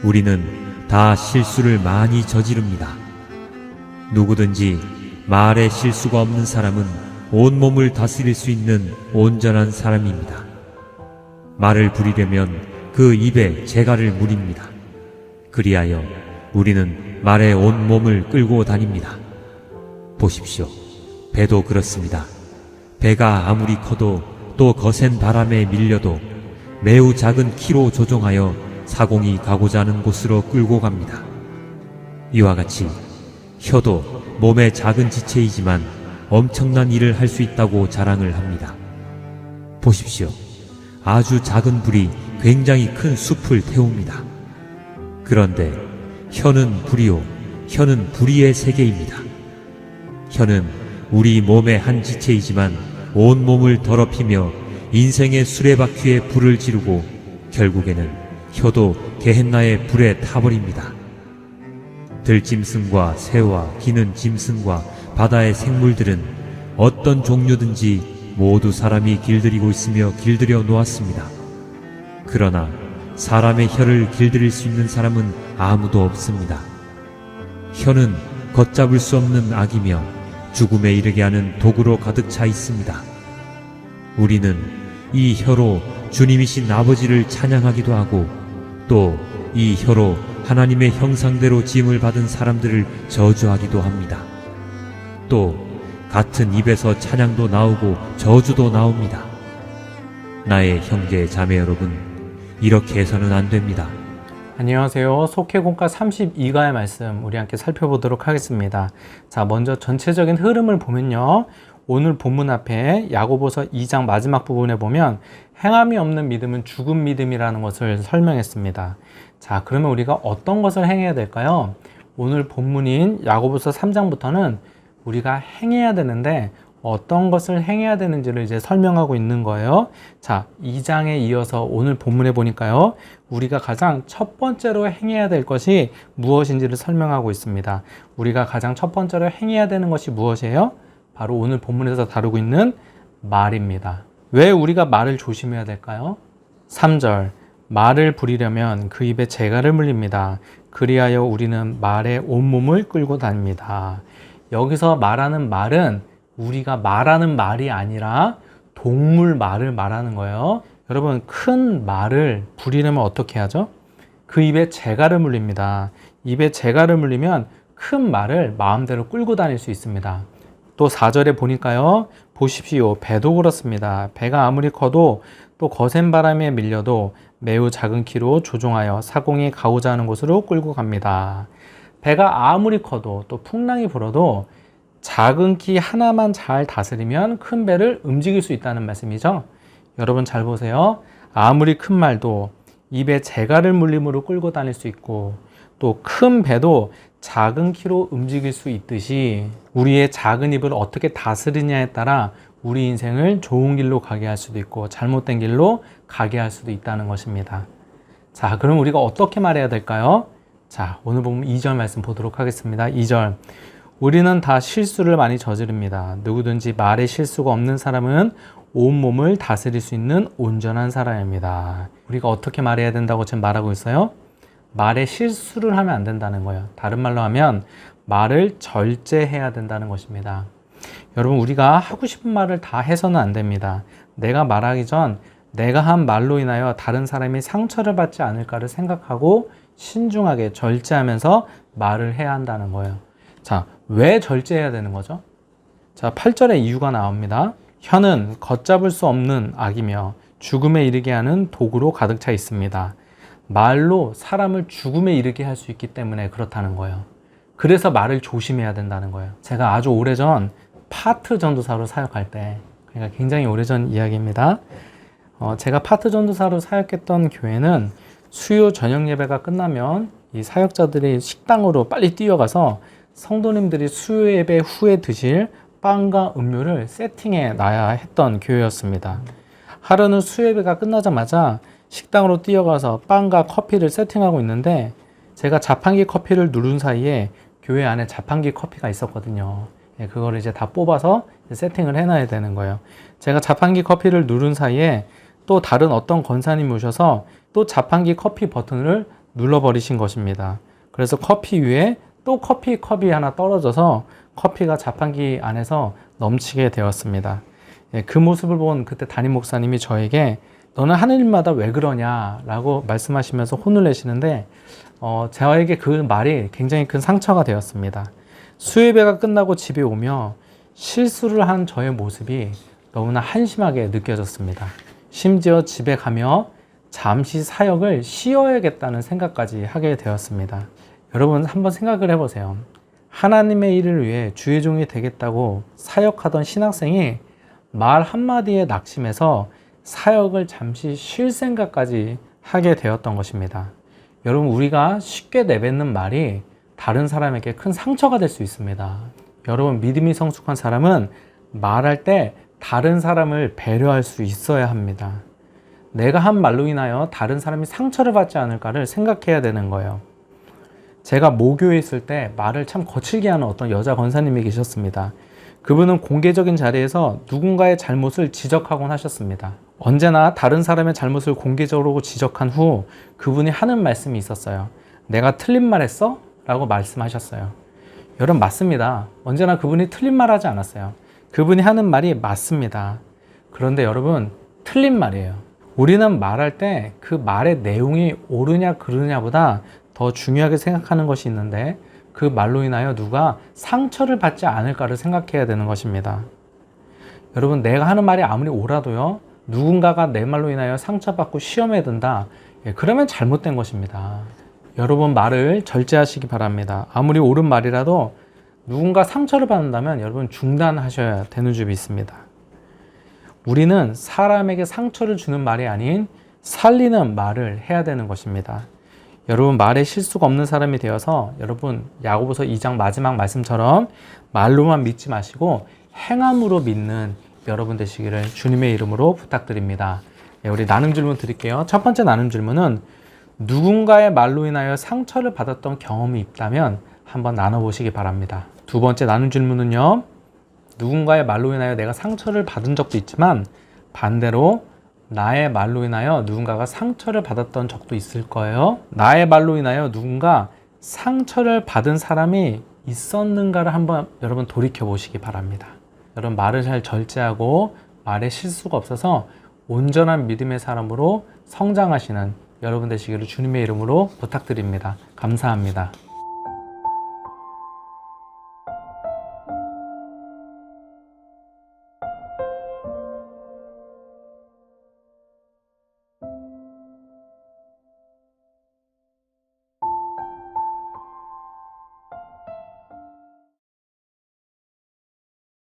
우리는 다 실수를 많이 저지릅니다. 누구든지 말에 실수가 없는 사람은 온몸을 다스릴 수 있는 온전한 사람입니다. 말을 부리려면 그 입에 재갈을 물입니다. 그리하여 우리는 말에 온몸을 끌고 다닙니다. 보십시오. 배도 그렇습니다. 배가 아무리 커도 또 거센 바람에 밀려도 매우 작은 키로 조종하여 사공이 가고자 하는 곳으로 끌고 갑니다. 이와 같이 혀도 몸의 작은 지체이지만 엄청난 일을 할 수 있다고 자랑을 합니다. 보십시오. 아주 작은 불이 굉장히 큰 숲을 태웁니다. 그런데 혀는 불이요, 혀는 불의의 세계입니다. 혀는 우리 몸의 한 지체이지만 온 몸을 더럽히며 인생의 수레바퀴에 불을 지르고 결국에는 혀도 게헨나의 불에 타버립니다. 들짐승과 새와 기는 짐승과 바다의 생물들은 어떤 종류든지 모두 사람이 길들이고 있으며 길들여 놓았습니다. 그러나 사람의 혀를 길들일 수 있는 사람은 아무도 없습니다. 혀는 걷잡을 수 없는 악이며 죽음에 이르게 하는 독으로 가득 차 있습니다. 우리는 이 혀로 주님이신 아버지를 찬양하기도 하고 또 이 혀로 하나님의 형상대로 지음을 받은 사람들을 저주하기도 합니다. 또 같은 입에서 찬양도 나오고 저주도 나옵니다. 나의 형제 자매 여러분, 이렇게 해서는 안 됩니다. 안녕하세요. 속회공과 32가의 말씀 우리 함께 살펴보도록 하겠습니다. 자, 먼저 전체적인 흐름을 보면요. 오늘 본문 앞에 야고보서 2장 마지막 부분에 보면 행함이 없는 믿음은 죽은 믿음이라는 것을 설명했습니다. 자, 그러면 우리가 어떤 것을 행해야 될까요? 오늘 본문인 야고보서 3장부터는 우리가 행해야 되는데 어떤 것을 행해야 되는지를 이제 설명하고 있는 거예요. 자, 2장에 이어서 오늘 본문에 보니까요. 우리가 가장 첫 번째로 행해야 될 것이 무엇인지를 설명하고 있습니다. 우리가 가장 첫 번째로 행해야 되는 것이 무엇이에요? 바로 오늘 본문에서 다루고 있는 말입니다. 왜 우리가 말을 조심해야 될까요? 3절, 말을 부리려면 그 입에 재갈을 물립니다. 그리하여 우리는 말에 온몸을 끌고 다닙니다. 여기서 말하는 말은 우리가 말하는 말이 아니라 동물 말을 말하는 거예요. 여러분, 큰 말을 부리려면 어떻게 하죠? 그 입에 재갈을 물립니다. 입에 재갈을 물리면 큰 말을 마음대로 끌고 다닐 수 있습니다. 또 4절에 보니까요. 보십시오. 배도 그렇습니다. 배가 아무리 커도 또 거센 바람에 밀려도 매우 작은 키로 조종하여 사공이 가고자 하는 곳으로 끌고 갑니다. 배가 아무리 커도 또 풍랑이 불어도 작은 키 하나만 잘 다스리면 큰 배를 움직일 수 있다는 말씀이죠. 여러분 잘 보세요. 아무리 큰 말도 입에 재갈을 물림으로 끌고 다닐 수 있고 또 큰 배도 작은 키로 움직일 수 있듯이 우리의 작은 입을 어떻게 다스리냐에 따라 우리 인생을 좋은 길로 가게 할 수도 있고 잘못된 길로 가게 할 수도 있다는 것입니다. 자, 그럼 우리가 어떻게 말해야 될까요? 자, 오늘 보면 2절 말씀 보도록 하겠습니다. 2절. 우리는 다 실수를 많이 저지릅니다. 누구든지 말에 실수가 없는 사람은 온몸을 다스릴 수 있는 온전한 사람입니다. 우리가 어떻게 말해야 된다고 지금 말하고 있어요? 말에 실수를 하면 안 된다는 거예요. 다른 말로 하면 말을 절제해야 된다는 것입니다. 여러분, 우리가 하고 싶은 말을 다 해서는 안 됩니다. 내가 말하기 전 내가 한 말로 인하여 다른 사람이 상처를 받지 않을까를 생각하고 신중하게 절제하면서 말을 해야 한다는 거예요. 자, 왜 절제해야 되는 거죠? 자, 8절에 이유가 나옵니다. 혀는 걷잡을 수 없는 악이며 죽음에 이르게 하는 독으로 가득 차 있습니다. 말로 사람을 죽음에 이르게 할 수 있기 때문에 그렇다는 거예요. 그래서 말을 조심해야 된다는 거예요. 제가 아주 오래전 파트 전도사로 사역할 때, 그러니까 굉장히 오래전 이야기입니다. 제가 파트 전도사로 사역했던 교회는 수요 저녁 예배가 끝나면 이 사역자들이 식당으로 빨리 뛰어가서 성도님들이 수요 예배 후에 드실 빵과 음료를 세팅해 놔야 했던 교회였습니다. 하루는 수요 예배가 끝나자마자 식당으로 뛰어가서 빵과 커피를 세팅하고 있는데 제가 자판기 커피를 누른 사이에 교회 안에 자판기 커피가 있었거든요. 그거를 이제 다 뽑아서 세팅을 해놔야 되는 거예요. 제가 자판기 커피를 누른 사이에 또 다른 어떤 권사님이 오셔서 또 자판기 커피 버튼을 눌러버리신 것입니다. 그래서 커피 위에 또 커피 컵이 하나 떨어져서 커피가 자판기 안에서 넘치게 되었습니다. 그 모습을 본 그때 담임 목사님이 저에게 너는 하는 일마다 왜 그러냐 라고 말씀하시면서 혼을 내시는데 저에게 그 말이 굉장히 큰 상처가 되었습니다. 수예배가 끝나고 집에 오며 실수를 한 저의 모습이 너무나 한심하게 느껴졌습니다. 심지어 집에 가며 잠시 사역을 쉬어야겠다는 생각까지 하게 되었습니다. 여러분 한번 생각을 해보세요. 하나님의 일을 위해 주의 종이 되겠다고 사역하던 신학생이 말 한마디에 낙심해서 사역을 잠시 쉴 생각까지 하게 되었던 것입니다. 여러분 우리가 쉽게 내뱉는 말이 다른 사람에게 큰 상처가 될 수 있습니다. 여러분 믿음이 성숙한 사람은 말할 때 다른 사람을 배려할 수 있어야 합니다. 내가 한 말로 인하여 다른 사람이 상처를 받지 않을까를 생각해야 되는 거예요. 제가 모교에 있을 때 말을 참 거칠게 하는 어떤 여자 권사님이 계셨습니다. 그분은 공개적인 자리에서 누군가의 잘못을 지적하곤 하셨습니다. 언제나 다른 사람의 잘못을 공개적으로 지적한 후 그분이 하는 말씀이 있었어요. 내가 틀린 말 했어? 라고 말씀하셨어요. 여러분 맞습니다. 언제나 그분이 틀린 말 하지 않았어요. 그분이 하는 말이 맞습니다. 그런데 여러분 틀린 말이에요. 우리는 말할 때 그 말의 내용이 옳으냐 그르냐보다 더 중요하게 생각하는 것이 있는데 그 말로 인하여 누가 상처를 받지 않을까를 생각해야 되는 것입니다. 여러분 내가 하는 말이 아무리 옳아도요 누군가가 내 말로 인하여 상처받고 시험에 든다. 그러면 잘못된 것입니다. 여러분 말을 절제하시기 바랍니다. 아무리 옳은 말이라도 누군가 상처를 받는다면 여러분 중단하셔야 되는 점이 있습니다. 우리는 사람에게 상처를 주는 말이 아닌 살리는 말을 해야 되는 것입니다. 여러분 말에 실수가 없는 사람이 되어서 여러분 야고보서 2장 마지막 말씀처럼 말로만 믿지 마시고 행함으로 믿는 여러분 되시기를 주님의 이름으로 부탁드립니다. 우리 나눔 질문 드릴게요. 첫 번째 나눔 질문은 누군가의 말로 인하여 상처를 받았던 경험이 있다면 한번 나눠보시기 바랍니다. 두 번째 나눔 질문은요. 누군가의 말로 인하여 내가 상처를 받은 적도 있지만 반대로 나의 말로 인하여 누군가가 상처를 받았던 적도 있을 거예요. 나의 말로 인하여 누군가 상처를 받은 사람이 있었는가를 한번 여러분 돌이켜 보시기 바랍니다. 여러분 말을 잘 절제하고 말에 실수가 없어서 온전한 믿음의 사람으로 성장하시는 여러분 되시기를 주님의 이름으로 부탁드립니다. 감사합니다.